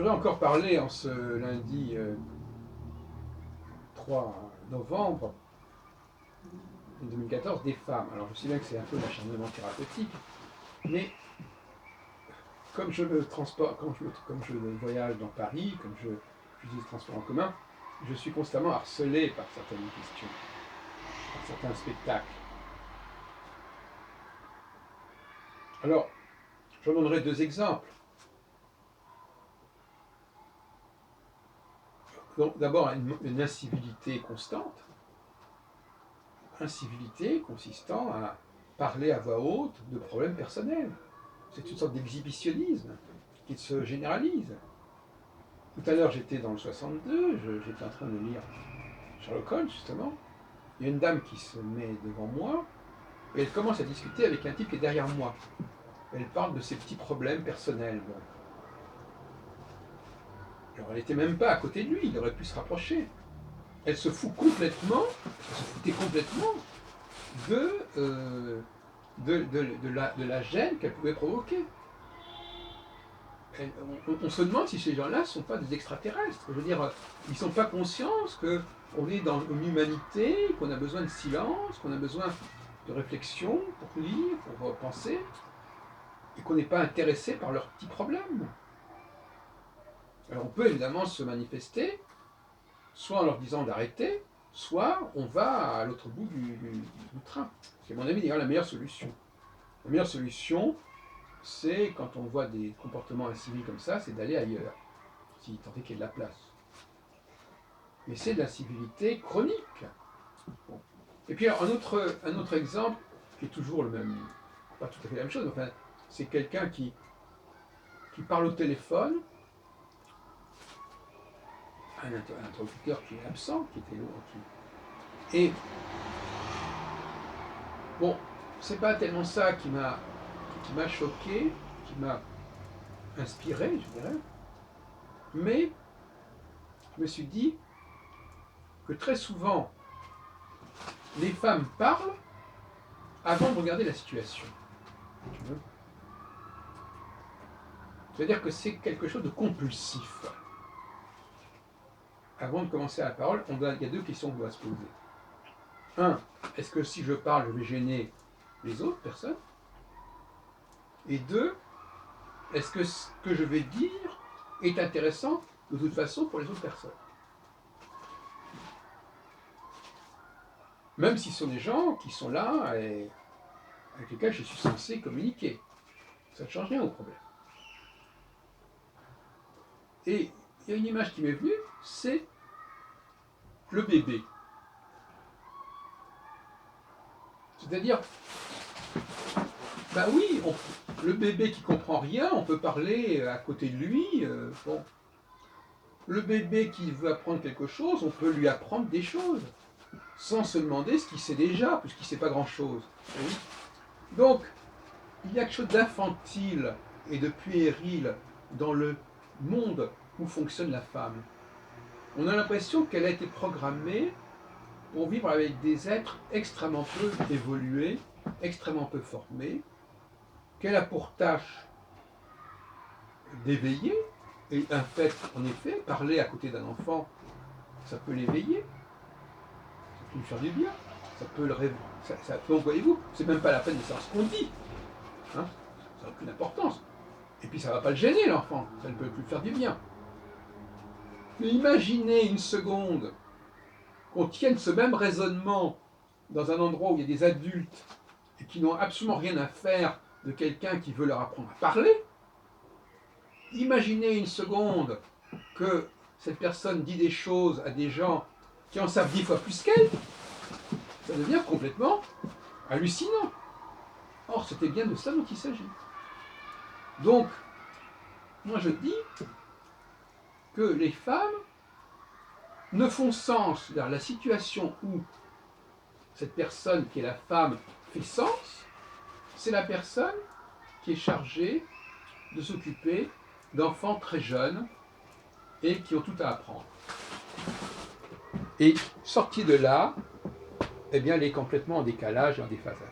voudrais encore parler en ce lundi 3 novembre 2014 des femmes. Alors je sais bien que c'est un peu l'acharnement thérapeutique, mais comme je me transporte, comme je voyage dans Paris, comme j'utilise le transport en commun, je suis constamment harcelé par certaines questions, par certains spectacles. Alors, j'en donnerai deux exemples. Donc, d'abord, une incivilité constante. Incivilité consistant à parler à voix haute de problèmes personnels. C'est une sorte d'exhibitionnisme qui se généralise. Tout à l'heure, j'étais dans le 62, j'étais en train de lire Sherlock Holmes, justement. Il y a une dame qui se met devant moi, et elle commence à discuter avec un type qui est derrière moi. Elle parle de ses petits problèmes personnels. Bon. Alors, elle n'était même pas à côté de lui, il aurait pu se rapprocher. Elle se foutait complètement de la gêne qu'elle pouvait provoquer. On se demande si ces gens-là ne sont pas des extraterrestres. Je veux dire, ils ne sont pas conscients qu'on est dans une humanité, qu'on a besoin de silence, qu'on a besoin de réflexion pour lire, pour penser, et qu'on n'est pas intéressé par leurs petits problèmes. Alors on peut évidemment se manifester, soit en leur disant d'arrêter, soit on va à l'autre bout du train. C'est à mon avis d'ailleurs la meilleure solution. La meilleure solution, c'est quand on voit des comportements incivils comme ça, c'est d'aller ailleurs, si tant est qu'il y ait de la place. Mais c'est de l'incivilité chronique. Bon. Et puis alors, un autre exemple, qui est toujours le même, pas tout à fait la même chose, enfin, c'est quelqu'un qui parle au téléphone, un interlocuteur qui est absent, qui était lourd, et bon, c'est pas tellement ça qui m'a choqué, qui m'a inspiré, je dirais, mais je me suis dit que très souvent, les femmes parlent avant de regarder la situation. C'est-à-dire que c'est quelque chose de compulsif. Avant de commencer la parole, il y a deux questions qu'on doit se poser. Un, est-ce que si je parle, je vais gêner les autres personnes? Et deux, est-ce que ce que je vais dire est intéressant de toute façon pour les autres personnes? Même si ce sont des gens qui sont là et avec lesquels je suis censé communiquer. Ça ne change rien au problème. Et il y a une image qui m'est venue, c'est le bébé. C'est-à-dire, ben oui, le bébé qui comprend rien, on peut parler à côté de lui. Bon. Le bébé qui veut apprendre quelque chose, on peut lui apprendre des choses, sans se demander ce qu'il sait déjà, puisqu'il ne sait pas grand-chose. Oui. Donc, il y a quelque chose d'infantile et de puéril dans le monde où fonctionne la femme. On a l'impression qu'elle a été programmée pour vivre avec des êtres extrêmement peu évolués, extrêmement peu formés, qu'elle a pour tâche d'éveiller, et un fait, en effet, parler à côté d'un enfant, ça peut l'éveiller, ça peut lui faire du bien, ça peut le réveiller. Donc voyez-vous, c'est même pas la peine de savoir ce qu'on dit, hein, ça n'a aucune importance. Et puis ça ne va pas le gêner l'enfant, ça ne peut plus faire du bien. Mais imaginez une seconde qu'on tienne ce même raisonnement dans un endroit où il y a des adultes et qui n'ont absolument rien à faire de quelqu'un qui veut leur apprendre à parler. Imaginez une seconde que cette personne dit des choses à des gens qui en savent 10 fois plus qu'elle. Ça devient complètement hallucinant. Or, c'était bien de ça dont il s'agit. Donc, moi je dis que les femmes ne font sens vers la situation où cette personne qui est la femme fait sens, c'est la personne qui est chargée de s'occuper d'enfants très jeunes et qui ont tout à apprendre. Et sortie de là, eh bien, elle est complètement en décalage et en déphasage.